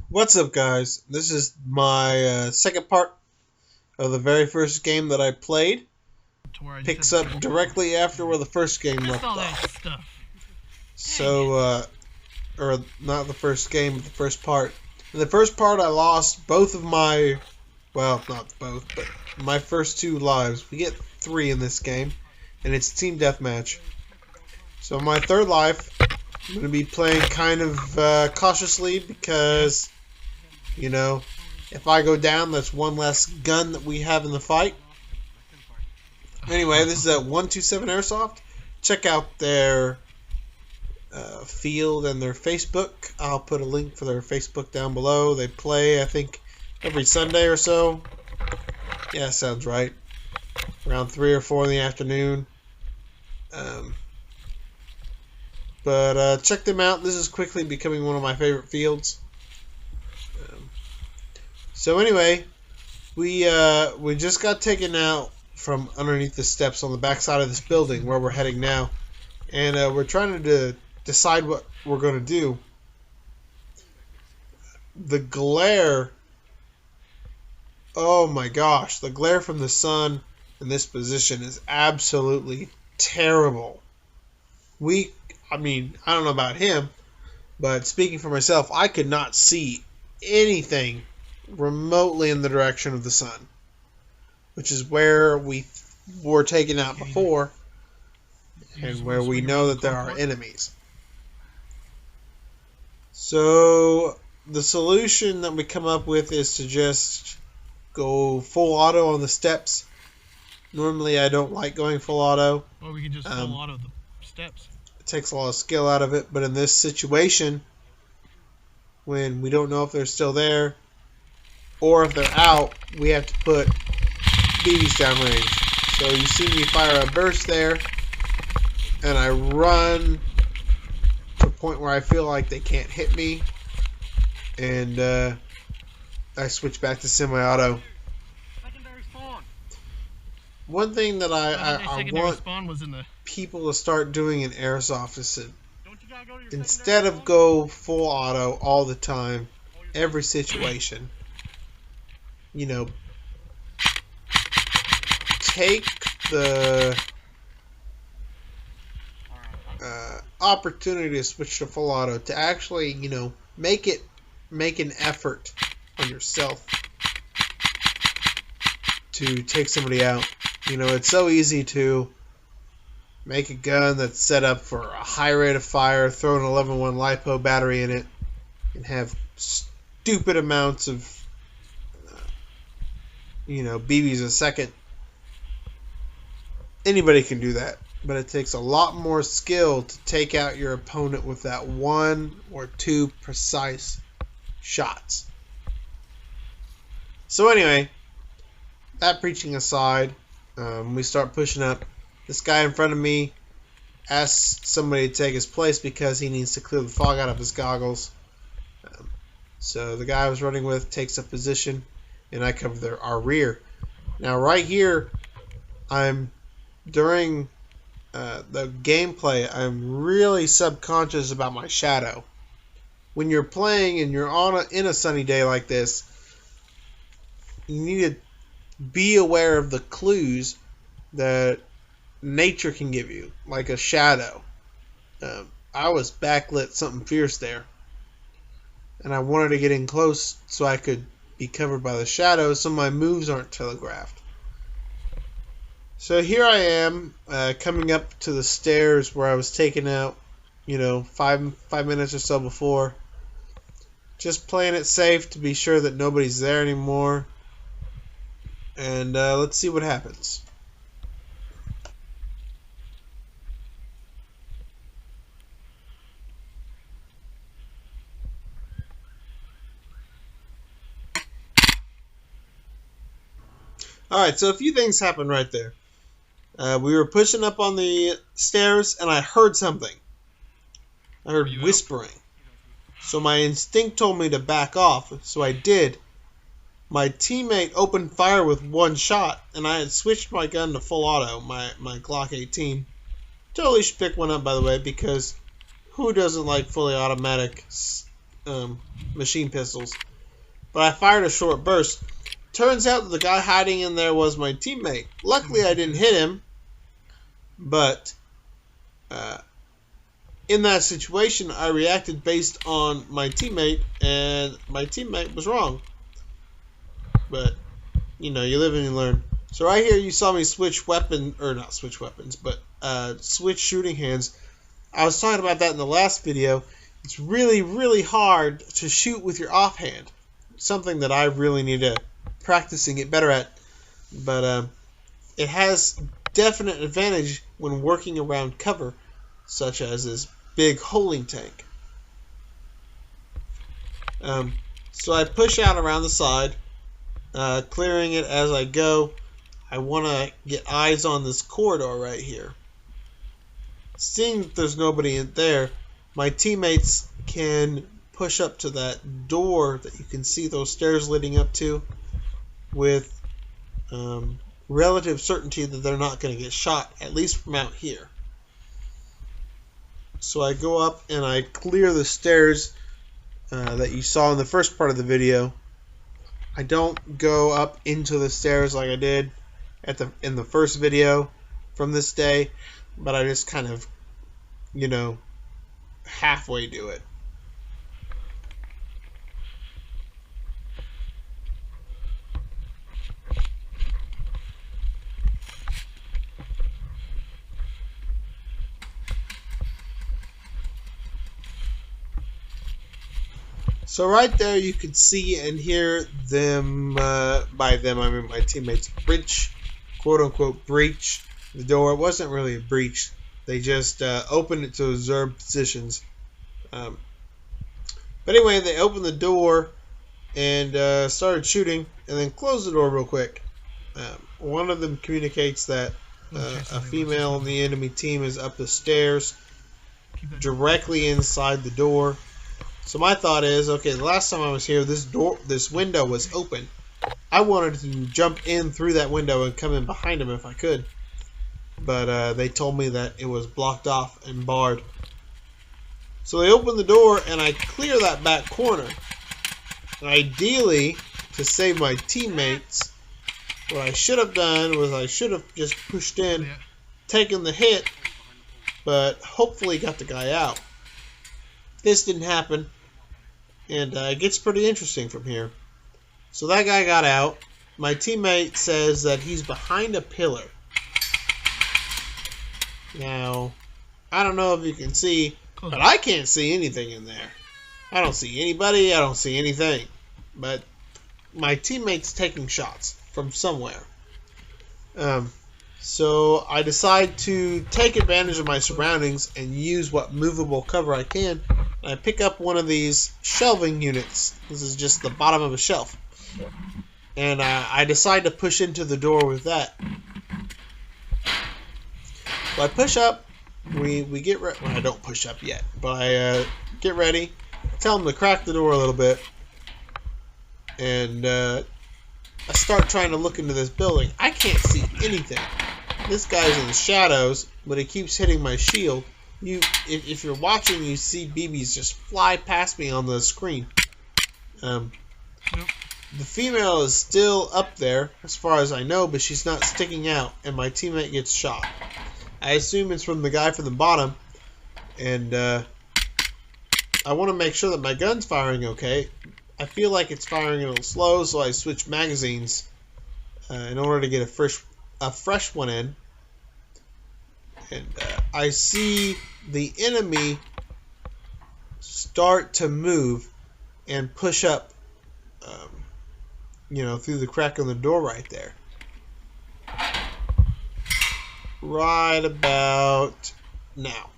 What's up, guys? This is my second part of the very first game that I played. Picks up directly after where the first game left off. So, or not the first game, but the first part. In the first part, I lost both of my, well, not both, but my first two lives. We get 3 in this game, and it's team deathmatch. So my third life, I'm going to be playing kind of cautiously because, you know, if I go down, that's one less gun that we have in the fight. Anyway, this is at 127 Airsoft. Check out their field and their Facebook. I'll put a link for their Facebook down below. They play, I think, every Sunday or so. Yeah, sounds right. Around 3 or 4 in the afternoon. But check them out. This is quickly becoming one of my favorite fields. So anyway, we just got taken out from underneath the steps on the back side of this building where we're heading now, and we're trying to decide what we're going to do. The glare, oh my gosh, the glare from the sun in this position is absolutely terrible. I mean, I don't know about him, but speaking for myself, I could not see anything remotely in the direction of the sun, which is where we were taken out before and where we know that there are enemies. So the solution that we come up with is to just go full auto on the steps. Normally I don't like going full auto. Or we can just full auto the steps. It takes a lot of skill out of it, but in this situation, when we don't know if they're still there or if they're out, we have to put BBs downrange. So you see me fire a burst there, and I run to a point where I feel like they can't hit me, and I switch back to semi-auto. Secondary spawn. One thing that I want was in the people to start doing in Airsoft is to, instead of go full auto all the time, every situation, you know, take the opportunity to switch to full auto to actually, you know, make an effort on yourself to take somebody out. You know, it's so easy to make a gun that's set up for a high rate of fire, throw an 11-1 LiPo battery in it, and have stupid amounts of you know, BBs a second. Anybody can do that, but it takes a lot more skill to take out your opponent with that 1 or 2 precise shots. So anyway, that preaching aside, we start pushing up. This guy in front of me asks somebody to take his place because he needs to clear the fog out of his goggles. So the guy I was running with takes a position, and I cover our rear. Now right here, during the gameplay, I'm really subconscious about my shadow. When you're playing and you're in a sunny day like this, you need to be aware of the clues that nature can give you, like a shadow. I was backlit something fierce there, and I wanted to get in close so I could be covered by the shadows so my moves aren't telegraphed. So here I am, coming up to the stairs where I was taken out, you know, five minutes or so before. Just playing it safe to be sure that nobody's there anymore. And let's see what happens. Alright, so a few things happened right there. We were pushing up on the stairs, and I heard something. I heard whispering. So my instinct told me to back off, so I did. My teammate opened fire with 1 shot, and I had switched my gun to full auto, my Glock 18. Totally should pick one up, by the way, because who doesn't like fully automatic machine pistols. But I fired a short burst. Turns out that the guy hiding in there was my teammate. Luckily, I didn't hit him, but in that situation, I reacted based on my teammate, and my teammate was wrong. But, you know, you live and you learn. So right here, you saw me switch weapon, or not switch weapons, but switch shooting hands. I was talking about that in the last video. It's really, really hard to shoot with your offhand. Something that I really need to practice and get better at. But it has definite advantage when working around cover, such as this big holding tank. So I push out around the side, clearing it as I go. I want to get eyes on this corridor right here. Seeing that there's nobody in there, my teammates can push up to that door that you can see those stairs leading up to with relative certainty that they're not going to get shot, at least from out here. So I go up and I clear the stairs that you saw in the first part of the video. I don't go up into the stairs like I did in the first video from this day, but I just kind of, you know, halfway do it. So right there you can see and hear them, by them I mean my teammates, breach, quote unquote breach the door. It wasn't really a breach. They just opened it to observe positions. But anyway, they opened the door and started shooting and then closed the door real quick. One of them communicates that a female on the enemy team is up the stairs directly inside the door. So my thought is, okay, the last time I was here, this window was open. I wanted to jump in through that window and come in behind him if I could. But they told me that it was blocked off and barred. So they open the door and I clear that back corner. Ideally, to save my teammates, what I should have done was I should have just pushed in, taken the hit, but hopefully got the guy out. This didn't happen. And it gets pretty interesting from here. So that guy got out. My teammate says that he's behind a pillar. Now, I don't know if you can see, but I can't see anything in there. I don't see anybody. I don't see anything. But my teammate's taking shots from somewhere. So I decide to take advantage of my surroundings and use what movable cover I can. I pick up one of these shelving units. This is just the bottom of a shelf. And I decide to push into the door with that. So I push up. We get ready. Well, I don't push up yet. But I get ready. Tell them to crack the door a little bit. And I start trying to look into this building. I can't see anything. This guy's in the shadows, but he keeps hitting my shield. If you're watching, you see BBs just fly past me on the screen. The female is still up there, as far as I know, but she's not sticking out, and my teammate gets shot. I assume it's from the guy from the bottom, and I want to make sure that my gun's firing okay. I feel like it's firing a little slow, so I switch magazines in order to get a fresh one in. And I see the enemy start to move and push up, through the crack on the door right there. Right about now.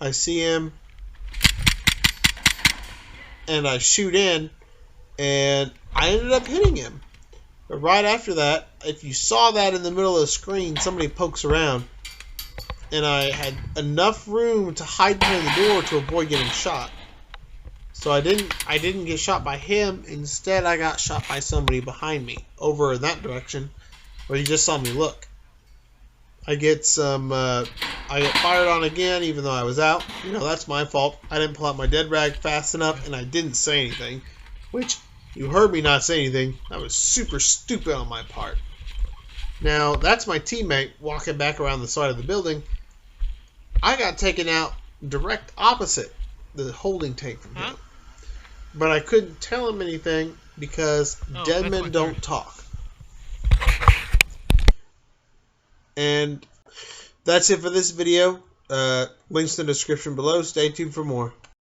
I see him, and I shoot in, and I ended up hitting him. But right after that, if you saw that in the middle of the screen, somebody pokes around. And I had enough room to hide behind the door to avoid getting shot. So I didn't get shot by him. Instead, I got shot by somebody behind me over in that direction, where you just saw me look. I get some, I get fired on again even though I was out. You know, that's my fault. I didn't pull out my dead rag fast enough and I didn't say anything, which you heard me not say anything. That was super stupid on my part. Now, that's my teammate walking back around the side of the building. I got taken out direct opposite the holding tank from him. But I couldn't tell him anything because dead men don't talk. And that's it for this video. Links in the description below. Stay tuned for more.